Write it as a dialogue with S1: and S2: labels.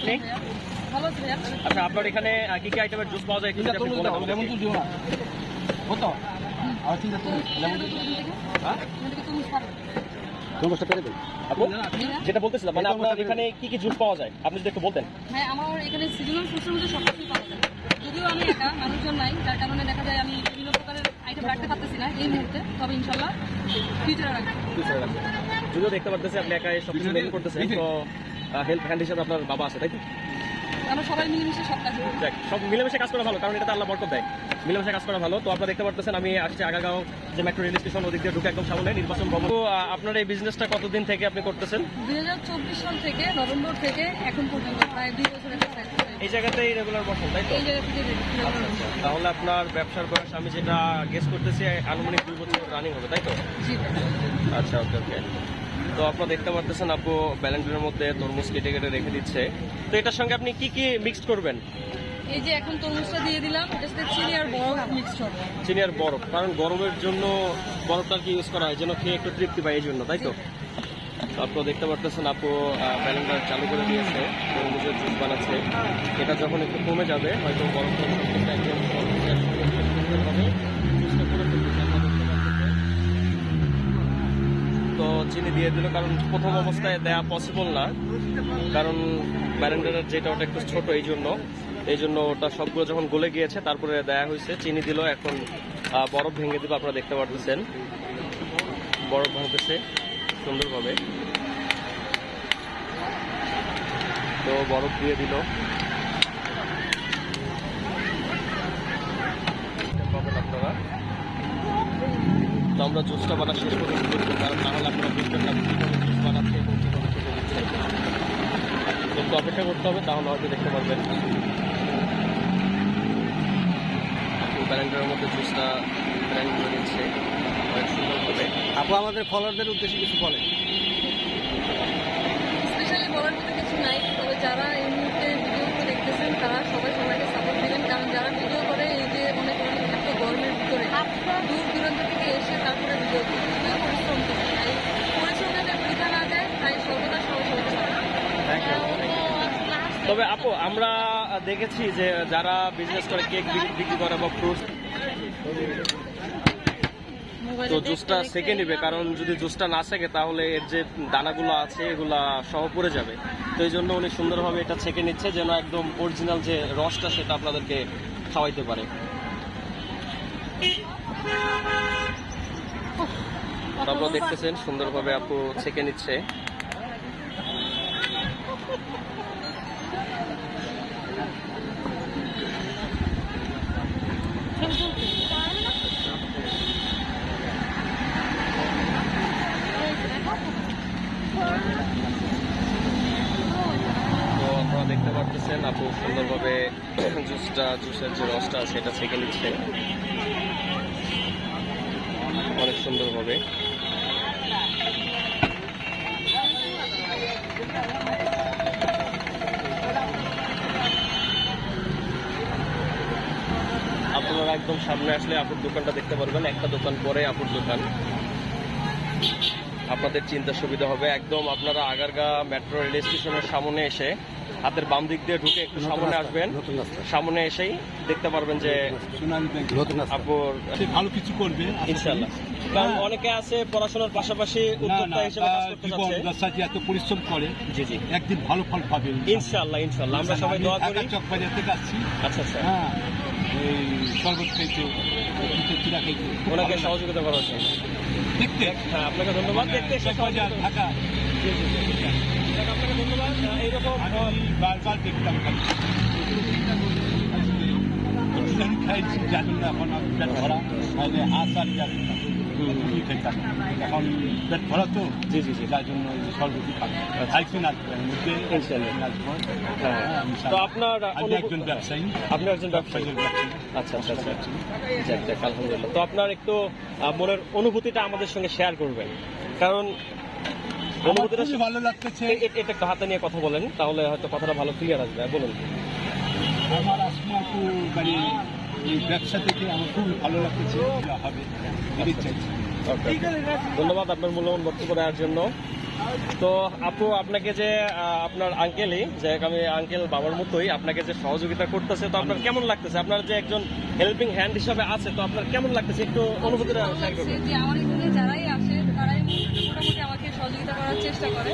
S1: আপনি?
S2: ভালো আছে ভাইয়া।
S1: আচ্ছা, আপনার এখানে কি কি আইটেমের জুস পাওয়া যায় একটু যদি আপনি বলেন আমাদেরকে।
S3: লেমন জুস দিও না কত আর ঠিক আছে লেমন জুস
S1: হ্যাঁ?
S2: এখান থেকে তরমুজ পাবেন।
S3: তরমুজটা পেরে দেন
S1: আপু যেটা বলতেছিলাম মানে আপনার এখানে কি কি জুস পাওয়া যায় আপনি যদি একটু বলতেন।
S2: হ্যাঁ, আমার এখানে সিজনাল ফ্রুটসের মধ্যে সব কিছুই পাওয়া যায়। যদিও আমি একা, মানুষজন নাই, যার কারণে দেখা যায় আমি বিভিন্ন প্রকারের আইটেম রাখতে পারতেছি না এই মুহূর্তে। তবে ইনশাল্লাহ ফিউচারে রাখবো।
S1: যদিও দেখতে পারতেছি আপনি একাই সব কিছু মেনটেন করতেছেন, তো হেল্প হ্যান্ড হিসেবে আপনার বাবা আছে, তাই তো?
S2: আমরা সবাই মিলেমিশে সব কাজ করি।
S1: দেখ, সব মিলেমিশে কাজ করা ভালো, কারণ এটাতে আল্লাহ বরকত দেয়। মিলেমিশে কাজ করা ভালো। তো আপনারা দেখতে পারতেছেন আমি আসছি আগারগাঁও যে মেট্রো রেল স্টেশন, ওদিক দিয়ে ঢুকে একদম সামনে নির্বাচন ভবন। তো আপনার এই বিজনেসটা কতদিন থেকে আপনি করতেছেন?
S2: 2024 সাল থেকে নভেম্বর থেকে এখন পর্যন্ত প্রায় 2 বছর একটা সাইজ
S1: এই জায়গাতেই রেগুলার বসেন, তাই তো?
S2: এই জায়গা থেকে
S1: তাহলে আপনার ব্যবসার বয়স আমি যেটা গেস করতেছি আনুমানিক 2 বছর রানিং হবে, তাই তো?
S2: জি ভাই।
S1: আচ্ছা, ওকে ওকে। তো আপনারা দেখতে পারতেছেন আপু ব্যালেন্ডারের মধ্যে তরমুজ কেটে কেটে রেখে দিচ্ছে। তো এটার সঙ্গে আপনি কি কি মিক্সড করবেন?
S2: এই যে এখন তরমুজটা দিয়ে দিলাম, এটার সাথে চিনি আর বরফ মিক্সড হবে।
S1: চিনি আর বরফ, কারণ গরমের জন্য বরফটা কি ইউজ করা হয় যেন খেয়ে একটু তৃপ্তি পায় এই জন্য, তাই তো? তো আপনারা দেখতে পারতেছেন আপু ব্যালেন্ডার চালু করে দিয়েছে, তরমুজের জুস বানাচ্ছে। এটা যখন একটু কমে যাবে হয়তো বরফটা সবকিছু একদম তরমুজের সঙ্গে সুন্দরভাবে জুসটা করে ফেলতেছে। আপনারা দেখতে পাচ্ছেন। তো চিনি দিয়ে দিল, কারণ প্রথম অবস্থায় দেয়া পসিবল না, কারণ ব্যালেন্ডারের যেটা ওটা একটু ছোট, এই জন্য ওটা সবগুলো যখন গলে গিয়েছে তারপরে দেয়া হয়েছে। চিনি দিল, এখন বরফ ভেঙে দিল। আপনারা দেখতে পারতেছেন বরফ ভাঙতেছে সুন্দরভাবে। তো বরফ দিয়ে দিল, পাবেন আপনারা। তো আমরা জুসটা বানা শেষ করে দেখবো, কারণ না হলে আপনারা বুঝবেন না জুস বানাচ্ছে এবং কীভাবে খেতে দিচ্ছে। একটু অপেক্ষা করতে হবে, তাহলে হয়তো দেখতে পারবেন। ব্যালেন্ডারের মধ্যে জুসটা ব্লেন্ড করে দিচ্ছে অনেক সুন্দরভাবে।
S3: আপু আমাদের ফলোয়ারদের উদ্দেশ্যে কিছু বলেন।
S2: স্পেশালি বলার মতো কিছু নাই, তবে যারা এই মুহূর্তে ভিডিওগুলো দেখতেছেন তারা সবাই সবাইকে সাপোর্ট দেবেন, কারণ যারা ভিডিও করে এই যে অনেক এত গরমের ভিতরে দূর দূরান্ত থেকে এসে তারপরে ভিডিও পরিশ্রম করে, তাই পরিশ্রমটা যেন বৃথা না যায়, তাই সর্বদা সবাই
S1: তবে আপু আমরা দেখেছি যে যারা বিজনেস করে কেক বিক্রি করে বা ফ্রুটস, তো জুসটা সেকে নিবে, কারণ যদি জুসটা না সেকে তাহলে এর যে দানাগুলো আছে এগুলা সহ পড়ে যাবে। তো এই জন্য উনি সুন্দরভাবে এটা ছেঁকে নিচ্ছে যেন একদম অরিজিনাল যে রসটা সেটা আপনাদেরকে খাওয়াইতে পারে। তো আপনারা দেখতেছেন সুন্দরভাবে আপু ছেঁকে নিচ্ছে। তো আপনারা দেখতে পারতেছেন আপু সুন্দরভাবে জুসের যে রসটা সেটা ছেঁকে নিচ্ছে অনেক সুন্দরভাবে। আপনারা একদম সামনে আসলে আপুর দোকানটা দেখতে পারবেন, একটা দোকান পরে আপুর দোকান। আপনাদের চিন্তা সুবিধা হবে। একদম আপনারা আগারগাঁ মেট্রো রেল স্টেশনের সামনে এসে হাতের বাম দিক দিয়ে ঢুকে একটু সামনে আসবেন, সামনে এসেই দেখতে পারবেন যে আপুর
S3: ভালো কিছু করবে
S1: ইনশাআল্লাহ। কারণ অনেকে আছে পড়াশোনার পাশাপাশি উদ্যোক্তা হিসেবে কাজ করতে যাচ্ছে,
S3: এত পরিশ্রম করে,
S1: জি জি
S3: একদিন ভালো ফল পাবে
S1: ইনশাআল্লাহ ইনশাআল্লাহ। আমরা সবাই দোয়া করি।
S3: চকবাজার থেকে আসছি।
S1: আচ্ছা আচ্ছা,
S3: হ্যাঁ, এই শরবত খাইতে, চূড়া খাইতে
S1: ওনাকে সহযোগিতা করা হচ্ছে।
S3: দেখতে
S1: হ্যাঁ, আপনাকে ধন্যবাদ। দেখতে
S3: চকবাজার ঢাকা,
S1: জি জি জি, আপনাকে ধন্যবাদ। এইরকম
S3: আমি বারবার দেখতাম খালি খাইছি, জানি না এখন পেট ভরা, তাহলে হাত আর খেতাম। এখন পেট ভরা তো,
S1: জি জি জি,
S3: যার জন্য সরবতি খাবো। আইসিন আসবে মধ্যে আসবো।
S1: তো আপনার
S3: আমি একজন ব্যবসায়ী।
S1: আপনি একজন ব্যবসায়ী?
S3: ব্যবসায়ী।
S1: আচ্ছা আচ্ছা আচ্ছা, যাক যাক, আলহামদুলিল্লাহ। তো আপনার একটু মনের অনুভূতিটা আমাদের সঙ্গে শেয়ার করবেন, কারণ অনুভূতিটা
S3: খুবই ভালো লাগতেছে।
S1: এটা একটু হাতে নিয়ে কথা বলেন, তাহলে হয়তো কথাটা ভালো ক্লিয়ার আসবে। বলুন।
S3: আমার আসমাকু মানে এই ব্যবসা থেকে আমার খুবই ভালো লাগতেছে, হবে এটাই চাইছি।
S1: ধন্যবাদ আপনার মূল্যবান বক্তব্য দেওয়ার জন্য। তো আপু আপনাকে যে আপনার আঙ্কেলই যে আমি আঙ্কেল বাবার মতোই আপনাকে যে সহযোগিতা করতেছে, তো আপনার কেমন লাগতেছে? আপনার যে একজন হেল্পিং হ্যান্ড হিসাবে আছে, তো আপনার কেমন লাগতেছে একটু অনুভূতিটা
S2: ভালো
S1: শেয়ার
S2: লাগছে
S1: করবেন।
S2: যে আমার এখানে যারাই আসে তারাই মোটামুটি আমাকে সহযোগিতা করার চেষ্টা করে।